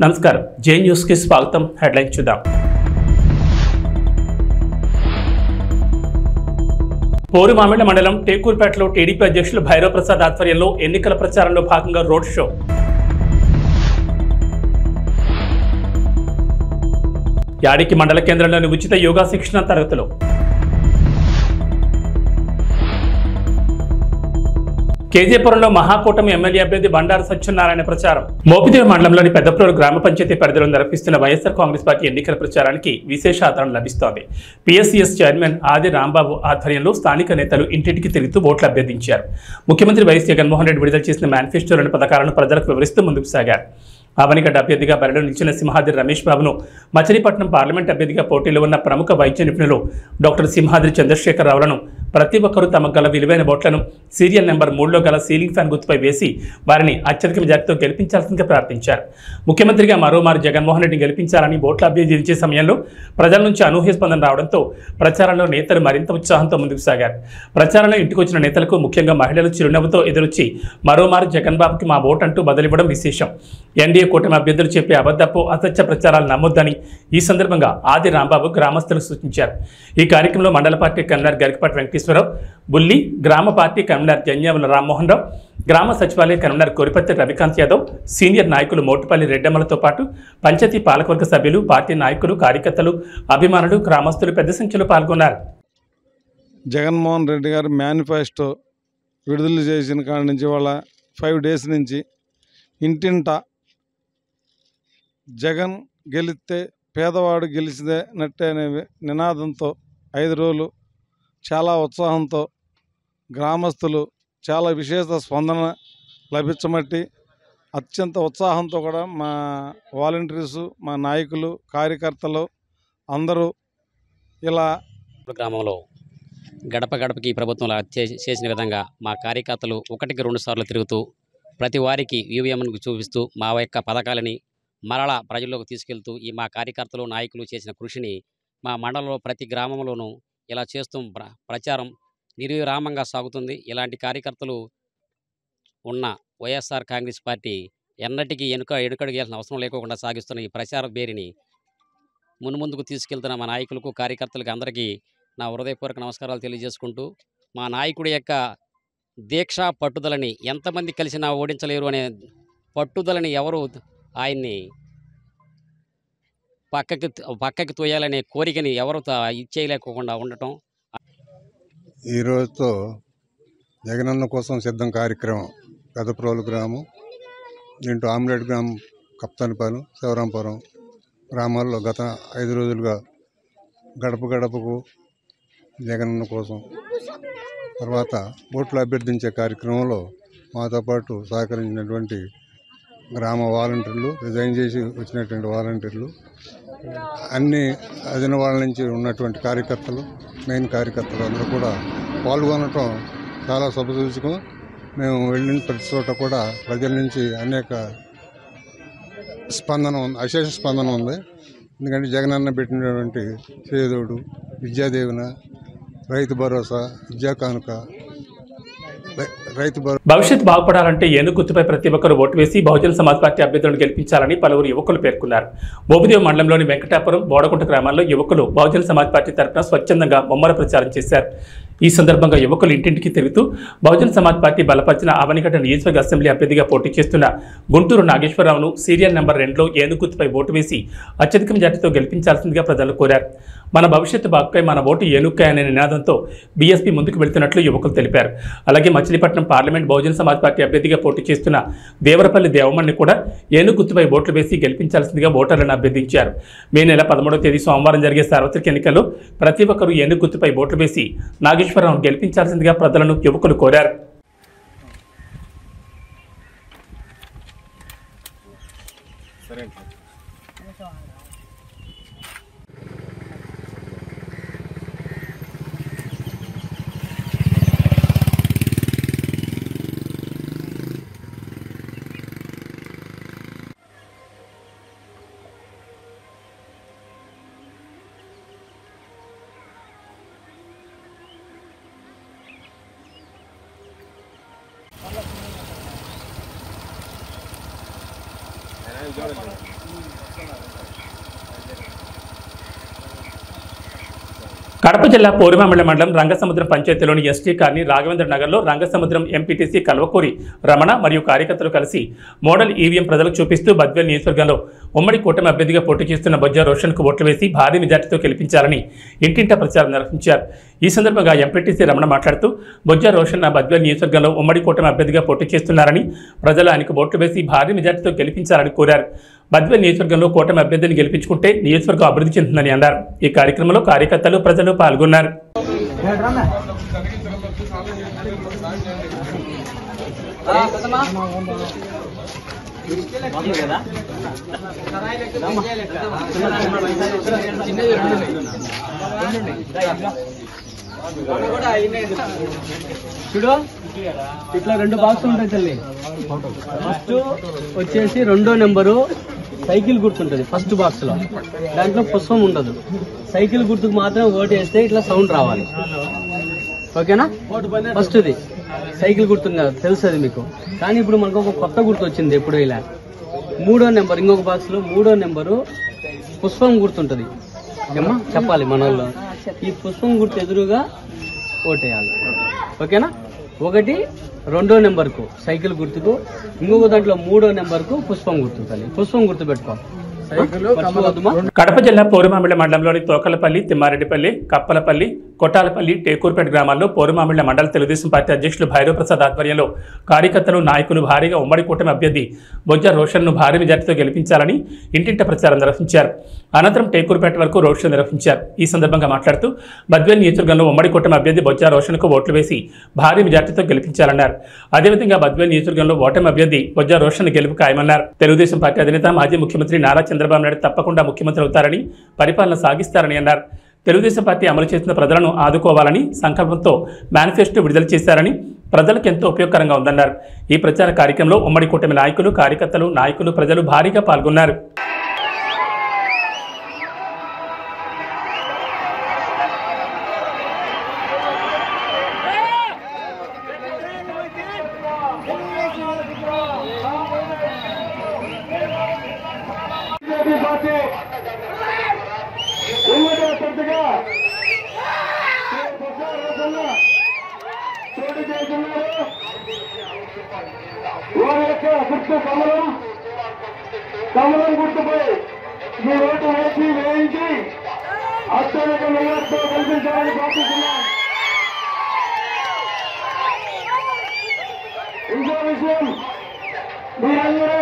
నమస్కారం జే న్యూస్ కి స్వాగతం హెడ్లైన్ చూద్దాం పోరుమామిళ్ల మండలం టేకూర్పేటలో టీడీపీ అధ్యక్షులు భైరవ్ ప్రసాద్ ఆధ్వర్యంలో ఎన్నికల ప్రచారంలో భాగంగా రోడ్ షో యాడికి మండల కేంద్రంలోని ఉచిత యోగా శిక్షణ తరగతులు కేజీపురంలో మహాకూటమి ఎమ్మెల్యే అభ్యర్థి బండారు సత్యనారాయణ ప్రచారం మోపిదేవి మండలంలోని పెద్దప్రోలు గ్రామ పంచాయతీ పరిధిలో నిర్వహిస్తున్న వైఎస్ఆర్ కాంగ్రెస్ పార్టీ ఎన్నికల ప్రచారానికి విశేష ఆదరణ లభిస్తోంది. పిఎస్సిఎస్ చైర్మన్ ఆది రాంబాబు ఆధ్వర్యంలో స్థానిక నేతలు ఇంటింటికి తిరుగుతూ ఓట్లు అభ్యర్థించారు. ముఖ్యమంత్రి వైఎస్ జగన్మోహన్ రెడ్డి విడుదల చేసిన మేనిఫెస్టోలోని పథకాలను ప్రజలకు వివరిస్తూ ముందుకు సాగారు. ఆవనిగడ్డ అభ్యర్థిగా బరిలో నిలిచిన సింహాద్రి రమేష్ బాబును, మచిలీపట్నం పార్లమెంట్ అభ్యర్థిగా పోటీలో ఉన్న ప్రముఖ వైద్య నిపుణులు డాక్టర్ సింహాద్రి చంద్రశేఖరరావులను ప్రతి ఒక్కరూ తమకు గల విలువైన ఓట్లను సీరియల్ నెంబర్ 3లో గల సీలింగ్ ఫ్యాన్ గుర్తుపై వేసి వారిని అత్యధిక మెజార్టీతో గెలిపించాల్సిందిగా ప్రార్థించారు. ముఖ్యమంత్రిగా మరోమారు జగన్మోహన్ రెడ్డి గెలిపించాలని ఓట్ల అభ్యర్థించే సమయంలో ప్రజల నుంచి అనూహ్య స్పందన రావడంతో ప్రచారంలో నేతలు మరింత ఉత్సాహంతో ముందుకు సాగారు. ప్రచారంలో ఇంటికొచ్చిన నేతలకు ముఖ్యంగా మహిళలు చిరునవ్వుతో ఎదురొచ్చి మరోమారు జగన్ బాబుకి మా ఓటు అంటూ బదిలివ్వడం విశేషం. ఎన్డీఏ కూటమి అభ్యర్థులు చెప్పే అబద్ధపు అసత్య ప్రచారాలు నమ్మొద్దని ఈ సందర్భంగా ఆది రాంబాబు గ్రామస్తులకు సూచించారు. ఈ కార్యక్రమంలో మండల పార్టీ కన్వీనర్ గరికపాటి వెంకటేశ్వరరావు, బుల్లి, గ్రామ పార్టీ కన్వీనర్ జన్యావుల రామ్మోహన్ రావు, గ్రామ సచివాలయ కన్వీనర్ కోరిపత్తి రవికాంత్ యాదవ్, సీనియర్ నాయకులు మోటుపల్లి రెడ్డమ్మలతో పాటు పంచాయతీ పాలకవర్గ సభ్యులు, పార్టీ నాయకులు, కార్యకర్తలు, అభిమానులు, గ్రామస్తులు పెద్ద సంఖ్యలో పాల్గొన్నారు. జగన్మోహన్ రెడ్డి గారు మేనిఫెస్టో విడుదల చేసిన కాడి నుంచి వాళ్ళ 5 డేస్ నుంచి ఇంటింట జగన్ గెలిస్తే పేదవాడు గెలిచినట్టే అనే నినాదంతో 5 రోజులు చాలా ఉత్సాహంతో గ్రామస్తులు చాలా విశేష స్పందన లభించమట్టి అత్యంత ఉత్సాహంతో కూడా మా వాలంటీర్సు, మా నాయకులు, కార్యకర్తలు అందరూ ఇలా గ్రామంలో గడప గడపకి ప్రభుత్వంలో చేసిన విధంగా మా కార్యకర్తలు 1కి 2 సార్లు తిరుగుతూ ప్రతి వారికి ఈవీఎంను చూపిస్తూ మా యొక్క పథకాలని మరలా ప్రజల్లోకి తీసుకెళ్తూ ఈ మా కార్యకర్తలు, నాయకులు చేసిన కృషిని మా మండలంలో ప్రతి గ్రామంలోనూ ఇలా చేస్తూ ప్రచారం నిర్విరామంగా సాగుతుంది. ఇలాంటి కార్యకర్తలు ఉన్న వైఎస్ఆర్ కాంగ్రెస్ పార్టీ ఎన్నటికీ ఎనుకడుగేయాల్సిన అవసరం లేకుండా సాగిస్తున్న ఈ ప్రచార బేరిని మున్ముందుకు తీసుకెళ్తున్న మా నాయకులకు, కార్యకర్తలకు అందరికీ నా హృదయపూర్వక నమస్కారాలు తెలియజేసుకుంటూ మా నాయకుడి యొక్క దీక్ష పట్టుదలని ఎంతమంది కలిసినా ఓడించలేరు అనే పట్టుదలని ఎవరు ఆయన్ని పక్కకి తోయాలనే కోరికని ఎవరు ఇచ్చేయలేకుండా ఉండటం. ఈరోజుతో జగనన్న కోసం సిద్ధం కార్యక్రమం పెద్దప్రోలు గ్రామం, దీంట్లో ఆమ్లెట్ గ్రామం, కప్తానిపాలెం, శివరాంపురం గ్రామాల్లో గత 5 రోజులుగా గడప గడపకు జగనన్న కోసం తర్వాత ఓట్లు అభ్యర్థించే కార్యక్రమంలో మాతో పాటు సహకరించినటువంటి గ్రామ వాలంటీర్లు, రిజైన్ చేసి వచ్చినటువంటి వాలంటీర్లు, అన్ని అదిన వాళ్ళ నుంచి ఉన్నటువంటి కార్యకర్తలు, మెయిన్ కార్యకర్తలు అందరూ కూడా పాల్గొనటం చాలా శుభసూచకం. మేము వెళ్ళిన ప్రతి చోట కూడా ప్రజల నుంచి అనేక స్పందన ఉంది, అశేష స్పందన ఉంది. ఎందుకంటే జగనన్న పెట్టినటువంటి చేదోడు, విద్యాదీవెన, రైతు భరోసా, విద్యా కానుక, భవిష్యత్ బాగుపడాలంటే ఏనుగు గుర్తుపై ప్రతి ఒక్కరు ఓటు వేసి బహుజన సమాజ్ పార్టీ అభ్యర్థులను గెలిపించాలని పలువురు యువకులు పేర్కొన్నారు. మోపిదేవి మండలంలోని వెంకటాపురం, బోడకుంట గ్రామాల్లో యువకులు బహుజన సమాజ్ పార్టీ తరఫున స్వచ్ఛందంగా ముమ్మర ప్రచారం చేశారు. ఈ సందర్భంగా యువకులు ఇంటింటికి తిరుగుతూ బహుజన సమాజ్ పార్టీ బలపరిచిన ఆవనిగడ్డ నియోజకవర్గ అసెంబ్లీ అభ్యర్థిగా పోటీ చేస్తున్న గుంటూరు నాగేశ్వరరావును సీరియల్ నెంబర్ 2లో ఏనుగు గుర్తుపై ఓటు వేసి అత్యధిక మెజార్టీతో గెలిపించాల్సిందిగా ప్రజలు కోరారు. మన భవిష్యత్తు బాగుపై మన ఓటు ఏనుక్కాయ అనే నినాదంతో బీఎస్పీ ముందుకు వెళ్తున్నట్లు యువకులు తెలిపారు. అలాగే మచిలీపట్నం పార్లమెంట్ బహుజన సమాజ్ పార్టీ అభ్యర్థిగా పోటీ చేస్తున్న దేవరపల్లి దేవమణ్ణి కూడా ఏనుగు గుర్తుపై ఓట్లు వేసి గెలిపించాల్సిందిగా ఓటర్లను అభ్యర్థించారు. మే నెల 13వ తేదీ సోమవారం జరిగే సార్వత్రిక ఎన్నికల్లో ప్రతి ఒక్కరూ ఏనుగు గుర్తుపై ఓట్లు వేసి నాగేశ్వరరావును గెలిపించాల్సిందిగా ప్రజలను యువకులు కోరారు. కడప జిల్లా పోరుమామిళ్ల మండలం రంగసముద్రం పంచాయతీలోని ఎస్టీ కాలనీ రాఘవేంద్ర నగర్లో రంగసముద్రం ఎంపీటీసీ కల్వకూరి రమణ మరియు కార్యకర్తలు కలిసి మోడల్ ఈవీఎం ప్రజలకు చూపిస్తూ బద్వేల్ నియోజకవర్గంలో ఉమ్మడి కూటమి అభ్యర్థిగా పోటీ చేస్తున్న బొజ్జా రోషన్కు ఓట్లు వేసి భారీ మెజార్టీతో గెలిపించాలని ఇంటింటా ప్రచారం నిర్వహించారు. ఈ సందర్భంగా ఎంపీటీసీ రమణ మాట్లాడుతూ బొజ్జా రోషన్ బద్వేల్ నియోజకవర్గంలో ఉమ్మడి కూటమి అభ్యర్థిగా పోటీ చేస్తున్నారని ప్రజలు ఆయనకు ఓట్లు వేసి భారీ మెజార్టీతో గెలిపించాలని కోరారు. బద్వేల్ నియోజకవర్గంలో కూటమి అభ్యర్థిని గెలిపించుకుంటే నియోజకవర్గం అభివృద్ధి చెందుతుందని అన్నారు. ఈ కార్యక్రమంలో కార్యకర్తలు ప్రజలు పాల్గొన్నారు. చూడు ఇట్లా 2 బాక్సులు ఉంటాయి తల్లి. ఫస్ట్ వచ్చేసి 2వ నెంబరు సైకిల్ గుర్తుంటది. ఫస్ట్ బాక్స్ లో దాంట్లో పుష్పం ఉండదు. సైకిల్ గుర్తుకు మాత్రం ఓటు వేస్తే ఇట్లా సౌండ్ రావాలి. ఓకేనా? ఫస్ట్ది సైకిల్ గుర్తుంది కదా, తెలుస్తుంది మీకు. కానీ ఇప్పుడు మనకు ఒక కొత్త గుర్తు వచ్చింది. ఎప్పుడు ఇలా 3వ నెంబర్ ఇంకొక బాక్స్ లో 3వ నెంబరు పుష్పం గుర్తుంటది. ఏమా చెప్పాలి మన వాళ్ళు. ఈ పుష్పం గుర్తు ఎదురుగా ఓటేయాలి. ఓకేనా? 1 2వ నెంబర్కు సైకిల్ గుర్తుకు, ఇంకొక దాంట్లో 3వ నెంబర్కు పుష్పం గుర్తు. పుష్పం గుర్తు పెట్టుకో. కడప జిల్లా పోరుమామిళ్ల మండలంలోని తోకలపల్లి, తిమ్మారెడ్డిపల్లి, కప్పలపల్లి, కొట్టాలపల్లి, టేకూర్పేట గ్రామాల్లో పోరుమామిళ్ల మండల తెలుగుదేశం పార్టీ అధ్యక్షులు భైరవ్ ప్రసాద్ ఆధ్వర్యంలో కార్యకర్తలు, నాయకులు భారీగా ఉమ్మడి కూటమి అభ్యర్థి బొజ్జా రోషన్ను భారీ మెజార్టీతో గెలిపించాలని ఇంటింట ప్రచారం నిర్వహించారు. అనంతరం టేకూర్పేట వరకు రోడ్ షో నిర్వహించారు. ఈ సందర్భంగా మాట్లాడుతూ బద్వేల్ నియోజకవర్గంలో ఉమ్మడి కూటమి అభ్యర్థి బొజ్జా రోషన్కు ఓట్లు వేసి భారీ మెజార్టీతో గెలిపించాలన్నారు. అదేవిధంగా బద్వేల్ నియోజకవర్గంలో ఓటమి అభ్యర్థి బొజ్జా రోషన్ గెలుపు ఖాయమన్నారు. తెలుగుదేశం పార్టీ అధినేత మాజీ ముఖ్యమంత్రి నారా చంద్రబాబు నాయుడు తప్పకుండా ముఖ్యమంత్రి అవుతారని, పరిపాలన సాగిస్తారని అన్నారు. తెలుగుదేశం పార్టీ అమలు చేసిన ప్రజలను ఆదుకోవాలని సంకల్పంతో మేనిఫెస్టో విడుదల చేశారని, ప్రజలకు ఎంతో ఉపయోగకరంగా ఉందన్నారు. ఈ ప్రచార కార్యక్రమంలో ఉమ్మడి కూటమి నాయకులు, కార్యకర్తలు, నాయకులు, ప్రజలు భారీగా పాల్గొన్నారు. కమలం గుర్తుపై మీ ఓటు వేయించి అత్యధిక మెజార్టీతో కల్పించాలని ప్రార్థిస్తున్నాం. ఇంకో విషయం మీరందరూ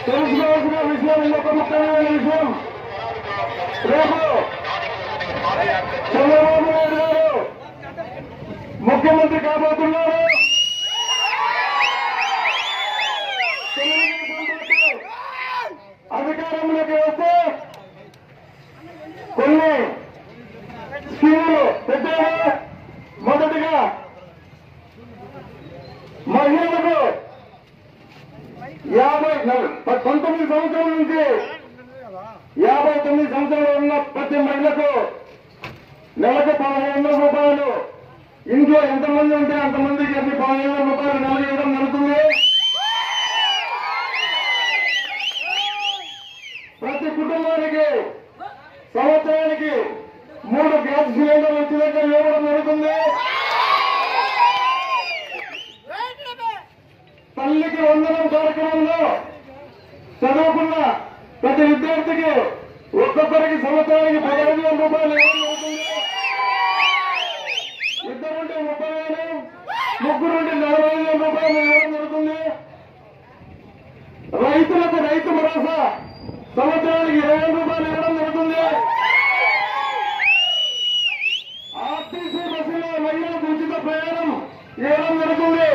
తెలుసుకోవాల్సిన విషయం, ఇంకొక ముఖ్యమైన విషయం, రేపు చంద్రబాబు నాయుడు గారు ముఖ్యమంత్రి కాబోతున్నారు. అధికారంలోకి వస్తే కొన్ని స్కీములు పెట్టారు. మొదటిగా మహిళలకు 19 సంవత్సరాల నుంచి 59 సంవత్సరాలు ఉన్న ప్రతి మహిళకు నెలకు 1500 రూపాయలు, ఇంట్లో ఎంతమంది ఉంటే అంతమందికి 1500 రూపాయలు నెలకు ఇవ్వడం జరుగుతుంది. ప్రతి కుటుంబానికి సంవత్సరానికి 3 గ్యాస్ సిలిండర్లు వచ్చినట్టు ఇవ్వడం జరుగుతుంది. తల్లికి వందనం కార్యక్రమంలో చదువుకున్న ప్రతి విద్యార్థికి ఒక్కొక్కరికి సంవత్సరానికి 15,000 రూపాయలు ఇవ్వడం జరుగుతుంది. ఇద్దరుంటే 30,000, ముగ్గురుంటే 40,000 రూపాయలు ఇవ్వడం జరుగుతుంది. రైతులకు రైతు భరోసా సంవత్సరానికి 20,000 రూపాయలు ఇవ్వడం జరుగుతుంది. ఆర్టీసీ బస్సులో మహిళలకు ఉచిత ప్రయాణం ఇవ్వడం జరుగుతుంది.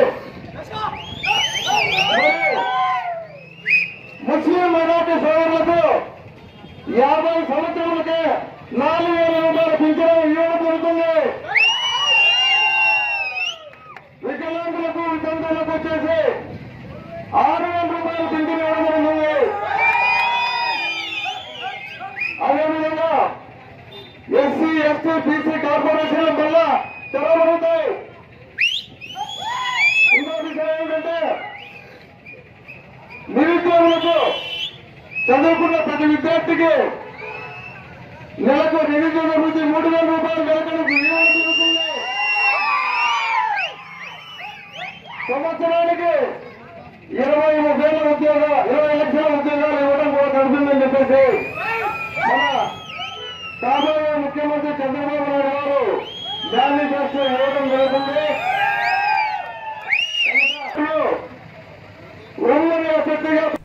ముస్లిం మైనార్టీ సోదరులకు 50 సంవత్సరాలకే 4,000 రూపాయల పింఛను ఇవ్వడం జరుగుతుంది. వికలాంగులకు, వితంతువులకు వచ్చేసి 6,000 రూపాయల పింఛను ఇవ్వడం జరుగుతుంది. అదేవిధంగా ఎస్సీ, ఎస్టీ, బీసీ కార్పొరేషన్ల వల్ల తెరవబడతాయి. చదువుకున్న ప్రతి విద్యార్థికి నెలకు నిరుద్యోగ వృత్తి 3,000 రూపాయలు జరుగుతుంది. సంవత్సరానికి 20 లక్షల ఉద్యోగాలు ఇవ్వడం కూడా జరుగుతుందని చెప్పేసి మన కాబోయే ముఖ్యమంత్రి చంద్రబాబు నాయుడు గారు మేనిఫెస్టో ఇవ్వడం జరుగుతుంది.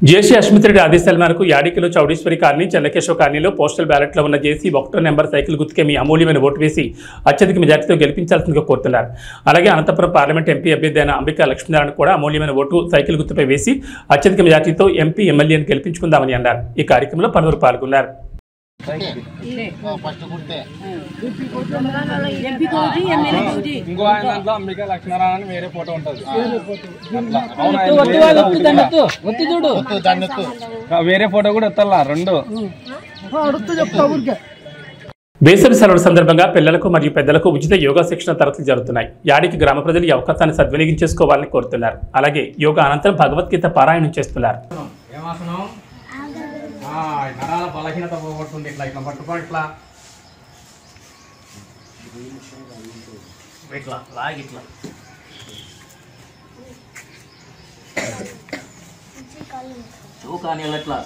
జేసీ అశ్మిత్ రెడ్డి ఆదేశాల మేరకు యాడికిలో చౌడేశ్వరి కాలనీ, చెన్నకేశవ కాలనీలో పోస్టల్ బ్యాలెట్లో ఉన్న జేసీ 1వ నెంబర్ సైకిల్ గుర్తుకే మీ అమూల్యమైన ఓటు వేసి అత్యధిక మెజార్టీతో గెలిపించాల్సిందిగా కోరుతున్నారు. అలాగే అనంతపురం పార్లమెంట్ ఎంపీ అభ్యర్థి అయిన అంబికా లక్ష్మీనారాయణ కూడా అమూల్యమైన ఓటు సైకిల్ గుర్తుపై వేసి అత్యధిక మెజార్టీతో ఎంపీ ఎమ్మెల్యేని గెలిపించుకుందామని అన్నారు. ఈ కార్యక్రమంలో పలువురు పాల్గొన్నారు. ఇంకో ఆయన దాంట్లో అంబికా లక్ష్మీనారాయణ వేరే ఫోటో ఉంటుంది, వేరే ఫోటో కూడా వస్తా 2. వేసవి సెలవుల సందర్భంగా పిల్లలకు మరియు పెద్దలకు ఉచిత యోగా శిక్షణ తరగతులు జరుగుతున్నాయి. యాడికి గ్రామ ప్రజలు ఈ అవకాశాన్ని సద్వినియోగం చేసుకోవాలని కోరుతున్నారు. అలాగే యోగా అనంతరం భగవద్గీత పారాయణం చేస్తున్నారు. నరాల బలహీనత పోగొడుతుంది. ఇట్లా ఇట్లా పట్టుకో, ఇట్లా ఇట్లా లాగి ఇట్లా కానీ ఇట్లా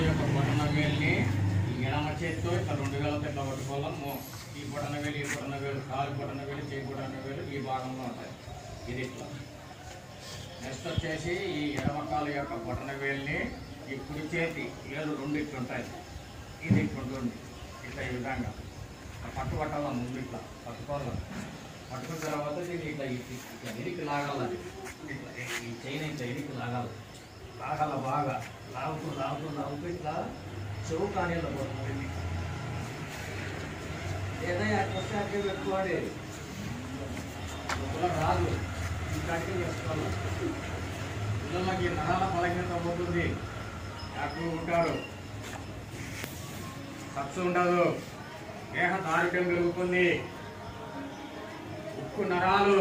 యొక్క బొటన వేలుని ఎడమ చేతితో ఇట్లా 2 వేలతో ఇట్లా పట్టుకోవాలము. ఈ బొటన వేలు, ఈ బొటన వేలు, కాలు బొటన వేలు, చేయి బొటన వేలు ఈ భాగంలో ఉంటాయి. ఇది ఇట్లా. నెక్స్ట్ వచ్చేసి ఈ ఎడమ కాలు యొక్క బొటన వేలుని ఈ కుడి చేతి వేలు 2 ఇట్లా ఉంటాయి. ఇది ఇట్లుంటుంది. ఇట్లా ఈ విధంగా పట్టుబట్టాల ముందు ఇట్లా పట్టుకోవాలి. పట్టుకున్న తర్వాత దీన్ని ఇట్లా ఇట్లా ఎనికి లాగాలి. ఇట్లా ఈ చైన్ ఇట్లా ఎనికి లాగాలి. బాగా లాగుతూ ఇట్లా చెవు కానీలో పోతుంది. ఏదైనా వస్తే అట్టే పెట్టుకోండి. రాదు ఇంకా అట్టే చేసుకోవాలి. పిల్లలకి నరాల బలహీనత పోతుంది. యాక్టివ్ ఉంటారు, ఖర్చు ఉండదు, దేహ దారుఢ్యం పెరుగుతుంది. ఉక్కు నరాలు,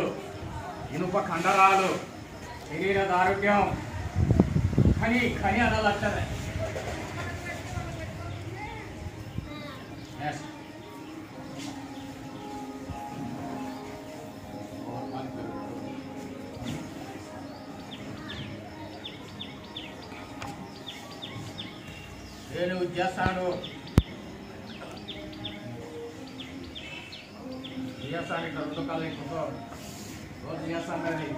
ఇనుప కండరాలు, శరీర దారుఢ్యం ఖని అనాలంటారు. నేను చేస్తాను ఇట్లా 2 కాలు ఇంకో రోజు చేస్తాను. అది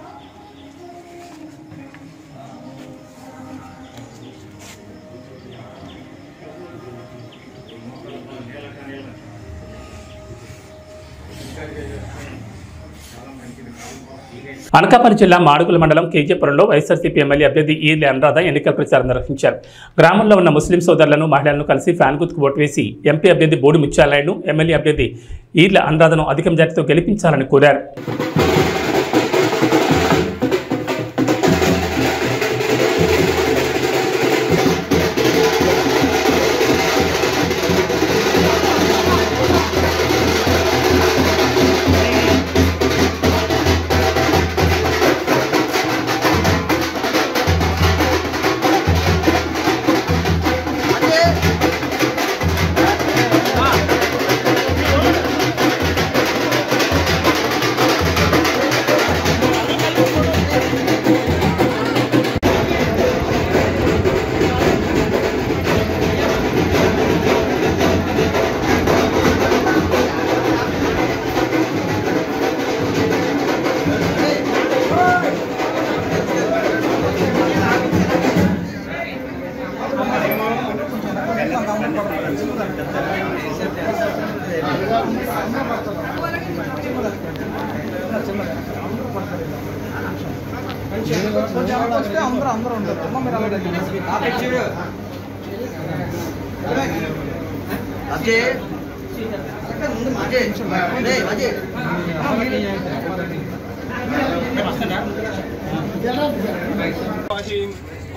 అనకాపల్లి జిల్లా మాడుగుల మండలం కేజీపురంలో వైఎస్ఆర్సీపీ ఎమ్మెల్యే అభ్యర్థి ఈర్ల అనురాధ ఎన్నికల ప్రచారం నిర్వహించారు. గ్రామంలో ఉన్న ముస్లిం సోదరులను, మహిళలను కలిసి ఫ్యాన్ గుర్తుకు ఓటు వేసి ఎంపీ అభ్యర్థి బోడి ముత్యాలయ్యను, ఎమ్మెల్యే అభ్యర్థి ఈర్ల అనురాధను అధిక మెజార్టీతో గెలిపించాలని కోరారు.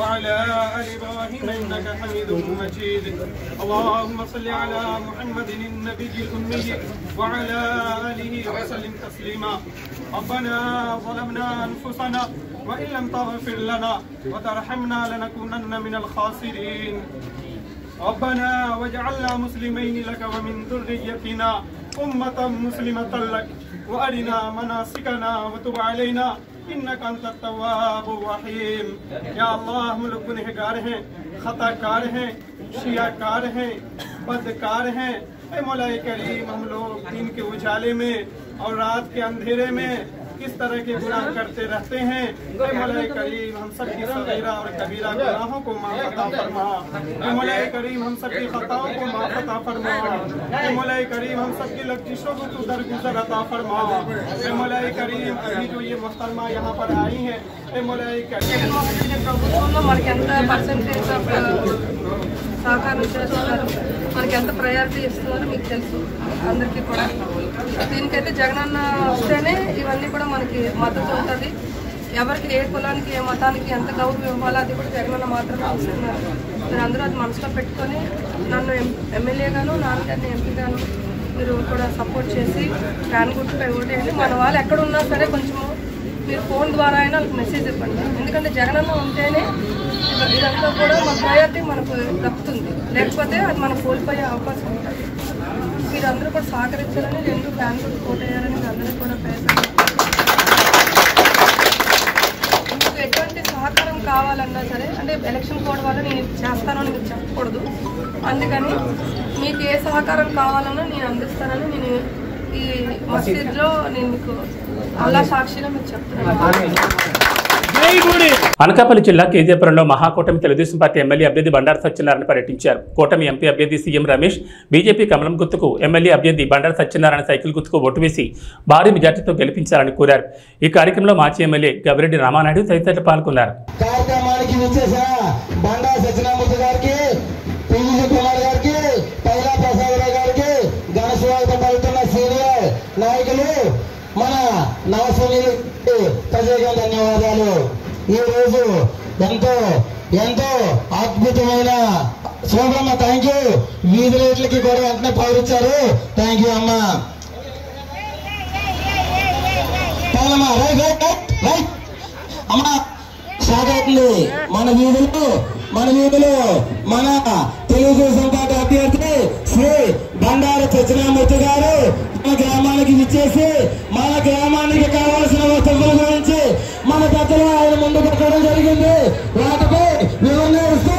وعلى آل إبراهيم إنك حميد مجيد اللهم صل على محمد النبي الأمي وعلى آله وسلم تسليما ربنا ظلمنا أنفسنا وإن لم تغفر لنا وترحمنا لنكونن من الخاسرين ربنا واجعلنا مسلمين لك ومن ذريتنا أمة مسلمة لك وأرنا مناسكنا وتب علينا इन्नक अंत तव्वाब रहीम। या अल्लाह हम लोग गुनहगार हैं, खताकार हैं, शियाकार हैं, बदकार हैं। ऐ मौलाए करीम हम लोग दिन के उजाले में और रात के अंधेरे में किस तरह के गुनाह करते रहते हैं। ऐ मौलाए करीम हम सब की सगीरा और कबीरा गुनाहों को माफ़ अता फरमा। ऐ मौलाए करीम हम सब की खताओं को माफ़ अता फरमा। ऐ मौलाए करीम हम सब की लफ्ज़िशों को तू दरगुज़र अता फरमा। ऐ मौलाए करीम अभी जो ये मोहतरमा यहाँ पर आई हैं, ऐ मौलाए करीम ప్రభుత్వంలో మనకి ఎంత పర్సెంటేజ్ ఆఫ్ సహకారం చేస్తున్నారు, మనకి ఎంత ప్రయారిటీ ఇస్తున్నారో మీకు తెలుసు అందరికీ కూడా. దీనికైతే జగనన్న వస్తేనే ఇవన్నీ కూడా మనకి మద్దతు ఉంటుంది. ఎవరికి ఏ కులానికి ఏ మతానికి ఎంత గౌరవం ఇవ్వాలో అది కూడా జగనన్న మాత్రమే వస్తున్నారు. మీరు అందరూ అది మనసులో పెట్టుకొని నన్ను ఎమ్మెల్యేగాను నాన్నగారిని ఎంపీగాను మీరు కూడా సపోర్ట్ చేసి ఫ్యాన్ గుర్తుపై ఓటేయండి. మన వాళ్ళు ఎక్కడ ఉన్నా సరే కొంచెము మీరు ఫోన్ ద్వారా అయినా వాళ్ళకి మెసేజ్ ఇవ్వండి. ఎందుకంటే జగనన్న ఉంటేనే ఇదంతా కూడా మన ప్రయారిటీ మనకు దక్కుతుంది, లేకపోతే అది మనం కోల్పోయే అవకాశం ఉంటుంది. మీరందరూ కూడా సహకరించాలని, రెండు ఫ్యాన్ గుర్తు ఓటేయాలని అందరూ కూడా ప్రయత్నం. మీకు ఎటువంటి సహకారం కావాలన్నా సరే, అంటే ఎలక్షన్ కోడ్ వల్ల నేను చేస్తానని మీకు చెప్పకూడదు. అందుకని మీకు ఏ సహకారం కావాలన్నా నేను అందిస్తానని నేను ఈ మసీద్లో నేను మీకు అల్లా సాక్షిలో మీకు చెప్తున్నాను. అనకాపల్లి జిల్లా కేజీపురంలో మహాకూటమి తెలుగుదేశం పార్టీ ఎమ్మెల్యే అభ్యర్థి బండారు సత్యనారాయణ పర్యటించారు. కూటమి ఎంపీ అభ్యర్థి సీఎం రమేష్, బీజేపీ కమలం గుర్తుకు ఎమ్మెల్యే అభ్యర్థి బండారు సత్యనారాయణ సైకిల్ గుర్తుకు ఓటు వేసి భారీ మెజార్టీతో గెలిపించాలని కోరారు. ఈ కార్యక్రమంలో మాజీ ఎమ్మెల్యే గవిరెడ్డి రామానాయుడు తదితరులు పాల్గొన్నారు. మన నవసునీలకు ప్రత్యేక ధన్యవాదాలు. ఈ రోజు ఎంతో ఎంతో అద్భుతమైన శోభమ్మ, థ్యాంక్ యూ. వీధి రేట్లకి కూడా వెంటనే పౌరిచ్చారు, థ్యాంక్ యూ అమ్మ. రైట్ అమ్మ స్టార్ట్ అవుతుంది. మన వీధులు మన తెలుగుదేశం పార్టీ అభ్యర్థి శ్రీ బండారు సత్యనారాయణ గారు మన గ్రామానికి విచ్చేసి మన గ్రామానికి కావాల్సిన వస్తువుల గురించి మన పెద్దలు ఆయన ముందు పెట్టడం జరిగింది. వాటిపై వివరణ ఇస్తూ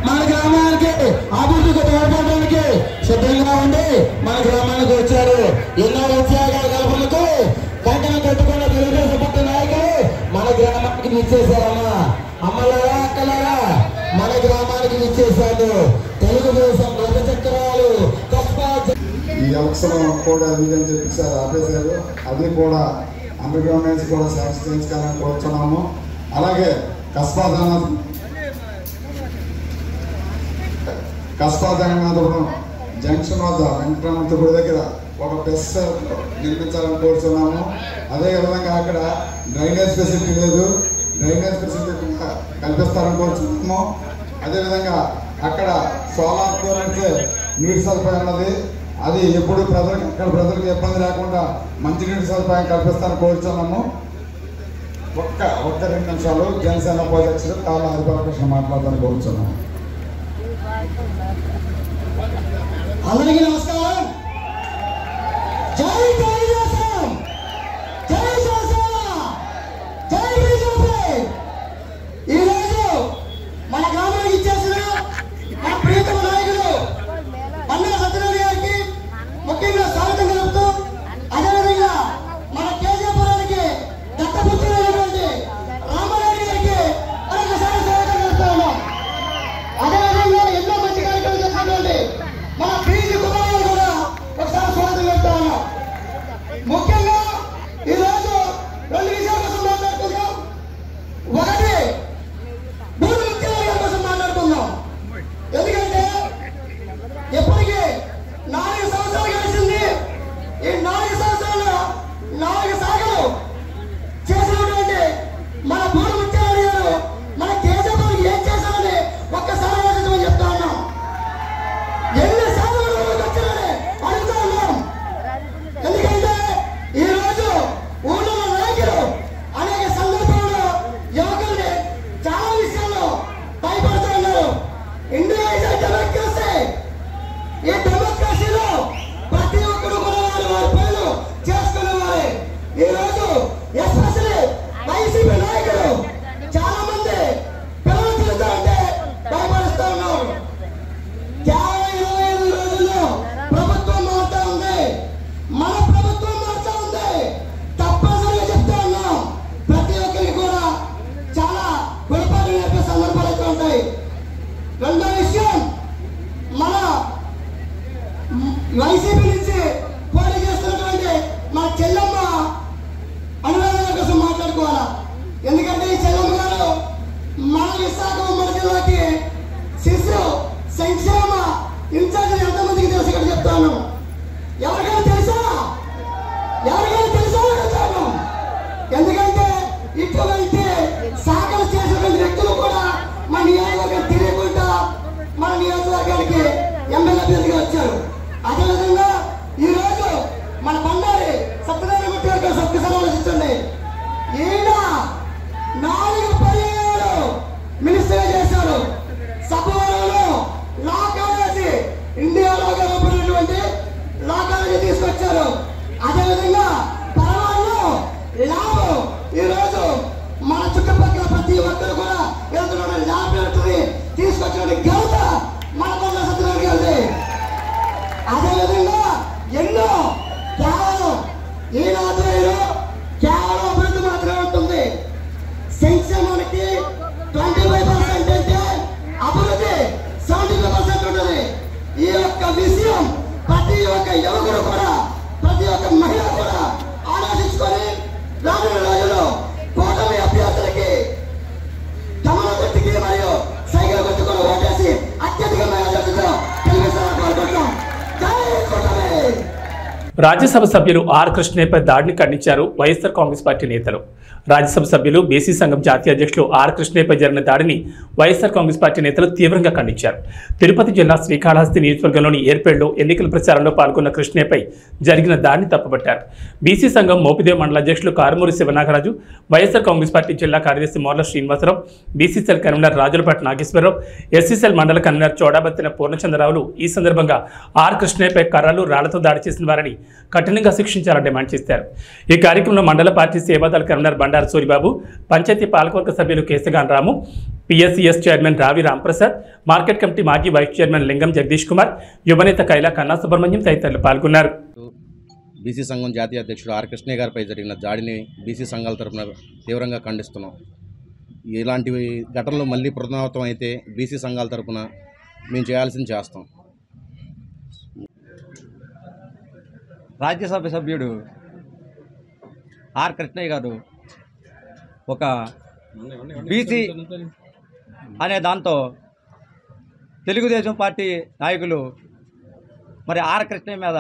మన గ్రామానికి అభివృద్ధికి తోడ్పడడానికి సిద్ధంగా ఉండి మన గ్రామానికి వచ్చారు. ఎన్నో ఉద్యోగాల కల్పనకు కంకణం కట్టుకున్న తెలుగుదేశం పార్టీ నాయకులు మన గ్రామానికి విచ్చేశారమ్మా. అమ్మలారా అక్కలారా మన గ్రామానికి విచ్చేశారు. తెలుగుదేశం రథ చక్రాలు ఈ ఎలక్షన్ కూడా అని చెప్పి సార్ ఆపేశారు. అది కూడా అండర్ గ్రౌండ్ నుంచి కూడా శాంక్షన్ చేయించుకోవాలని కోరుతున్నాము. అలాగే కస్బా జగన్నాథపురం జంక్షన్ వద్ద వెంకటరామూర్తి దగ్గర ఒక బెస్ నిర్మించాలని కోరుతున్నాము. అదేవిధంగా అక్కడ డ్రైనేజ్ ఫెసిలిటీ లేదు, డ్రైనేజ్ ఫెసిలిటీ కల్పిస్తారని కోరుతున్నాము. అదేవిధంగా అక్కడ సోలార్తో నుంచి నీటి సదుపాయం ఉన్నది, అది ఎప్పుడు ప్రజలకు ఇబ్బంది లేకుండా మంచినీటి సదుపాయం కల్పిస్తారని కోరుతున్నాము. ఒక్క 2 నిమిషాలు జనసేన ఉపాధ్యక్షుడు తాళ్ళ హరిబాలకృష్ణ మాట్లాడతారని కోరుతున్నాము. అందరికీ నమస్కారం. జై తెలుగుదేశం, జై జనసేన, జై బీజేపీ. ఈరోజు మన గ్రామానికి ఇచ్చేసిన మన ప్రియతమ నాయకుడు బండారు సత్యనారాయణ గారికి ముఖ్యంగా స్వాగతం తెలుపుతూ, అదేవిధంగా మన కేజీపురానికి దత్తపుత్రులైనటువంటి రామారెడ్డి గారికి మరొకసారి స్వాగతం తెలుపుతా ఉన్నాం. అదేవిధంగా ఎన్నో మంచి కార్యక్రమాలు చేసినటువంటి మన పీజీ కుమార్ కూడా ఒకసారి స్వాగతం చెప్తా ఉన్నాం. తీసుకొచ్చారు. అదేవిధంగా ఈ రోజు మన బండారి సత్యనారాయణమూర్తి గారికి సభ్య సమావేశించండి. ఈయన 4 పర్యాయాలు మినిస్టర్ చేశారు. సభలో లా కాలేజీ ఇండియాలో గొప్పటువంటి లా కాలేజీ తీసుకొచ్చారు. అదేవిధంగా పరమాణు ల్యాబ్ ఈ రోజు మన చుట్టుపక్కల ప్రతి ఒక్కరు కూడా వెళ్తున్న ల్యాబ్ తీసుకొచ్చిన ఘనత మన బండారి సత్యనారాయణ గారిది. అదేవిధంగా ఎన్నో కేవలం ఈ ఆధ్వర్యంలో కేవలం అభివృద్ధి మాత్రమే ఉంటుంది. సంక్షేమానికి 25% అంటే అభివృద్ధి 75% ఉంటుంది. ఈ యొక్క విషయం ప్రతి ఒక్క యువకుడు కూడా ప్రతి ఒక్క మహిళ కూడా ఆలోచించుకొని రానున్న రోజుల్లో కూటమి అభ్యర్థులకి కమల గుర్తుకి మరియు సైకిల్ గుర్తుకొని ఓటేసి అత్యధిక మెజారిటీతో గెలిపిస్తారని కోరుకుంటున్నాం. జై కూటమి. రాజ్యసభ సభ్యులు ఆర్ కృష్ణయ్యపై దాడిని ఖండించారు వైఎస్ఆర్ కాంగ్రెస్ పార్టీ నేతలు. రాజ్యసభ సభ్యులు బీసీ సంఘం జాతీయ అధ్యక్షులు ఆర్ కృష్ణయ్యపై జరిగిన దాడిని వైఎస్ఆర్ కాంగ్రెస్ పార్టీ నేతలు తీవ్రంగా ఖండించారు. తిరుపతి జిల్లా శ్రీకాళహస్తి నియోజకవర్గంలోని ఏర్పేడులో ఎన్నికల ప్రచారంలో పాల్గొన్న కృష్ణయ్యపై జరిగిన దాడిని తప్పుపట్టారు. బీసీ సంఘం మోపిదేవి మండల అధ్యక్షులు కారుమూరి శివనాగరాజు, వైఎస్ఆర్ కాంగ్రెస్ పార్టీ జిల్లా కార్యదర్శి Morla Srinivasarao, BCCL convener Rajulapati Nageswararao, SCCL మండల కన్వీనర్ చోడాబత్తిన పూర్ణచంద్రరావులు ఈ సందర్భంగా ఆర్ కృష్ణయ్యపై కర్రలు రాళ్లతో దాడి చేసిన వారిని కఠినంగా శిక్షించాలని డిమాండ్ చేశారు. ఈ కార్యక్రమంలో మండల పార్టీ సేవాదళ కన్వీనర్ బండారు సూరిబాబు, పంచాయతీ పాలకవర్గ సభ్యులు కేశగాన్ రాము, పిఎస్సిఎస్ చైర్మన్ రావి రాంప్రసాద్, మార్కెట్ కమిటీ మాజీ వైస్ చైర్మన్ లింగం జగదీష్ కుమార్, యువనేత కైలా కన్నా సుబ్రహ్మణ్యం తదితరులు పాల్గొన్నారు. బీసీ సంఘం జాతీయ అధ్యక్షుడు ఆర్ కృష్ణయ్య గారిపై జరిగిన దాడిని బీసీ సంఘాల తరఫున తీవ్రంగా ఖండిస్తున్నాం. ఇలాంటి ఘటనలు మళ్ళీ పునరావృతం అయితే బీసీ సంఘాల తరఫున మేము చేయాల్సింది చేస్తాం. రాజ్యసభ సభ్యుడు ఆర్ కృష్ణయ్య గారు ఒక బీసీ అనే దాంతో తెలుగుదేశం పార్టీ నాయకులు మరి ఆర్ కృష్ణయ్య మీద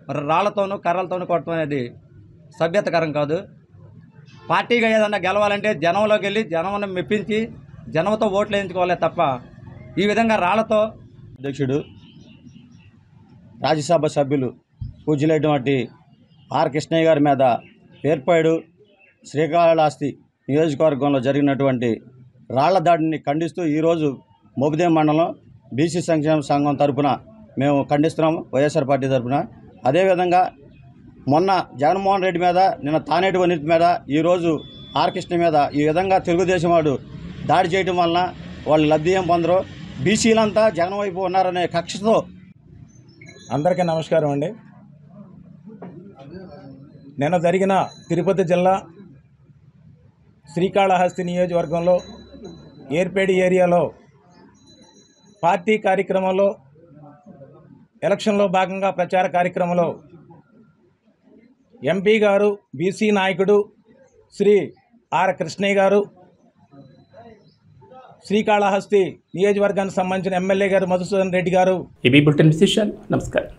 మరి రాళ్లతోనూ కర్రలతోనూ కొట్టడం అనేది సభ్యతకరం కాదు. పార్టీగా ఏదన్నా గెలవాలంటే జనంలోకి వెళ్ళి జనం మెప్పించి జనంతో ఓట్లు వేయించుకోవాలే తప్ప ఈ విధంగా రాళ్లతో. అధ్యక్షుడు రాజ్యసభ సభ్యులు పూజ్యులైనటువంటి ఆర్ కృష్ణయ్య గారి మీద ఏర్పాడు శ్రీకాళహస్తి నియోజకవర్గంలో జరిగినటువంటి రాళ్ల దాడిని ఖండిస్తూ ఈరోజు మోపిదేవి మండలం బీసీ సంక్షేమ సంఘం తరఫున మేము ఖండిస్తున్నాము, వైఎస్ఆర్ పార్టీ తరఫున. అదేవిధంగా మొన్న జగన్మోహన్ రెడ్డి మీద, నిన్న తానేటి వనిత మీద, ఈరోజు ఆర్ కృష్ణ మీద ఈ విధంగా తెలుగుదేశం వాడు దాడి చేయడం వలన వాళ్ళు లబ్ధి ఏం పొందరు. బీసీలంతా జగన్ వైపు ఉన్నారనే కక్షతో. అందరికీ నమస్కారం అండి. నిన్న జరిగిన తిరుపతి జిల్లా శ్రీకాళహస్తి నియోజకవర్గంలో ఏర్పేడి ఏరియాలో పార్టీ కార్యక్రమంలో ఎలక్షన్లో భాగంగా ప్రచార కార్యక్రమంలో ఎంపీ గారు, బీసీ నాయకుడు శ్రీ ఆర్ కృష్ణయ్య గారు, శ్రీకాళహస్తి నియోజకవర్గానికి సంబంధించిన ఎమ్మెల్యే గారు మధుసూదన్ రెడ్డి గారు. నమస్కారం.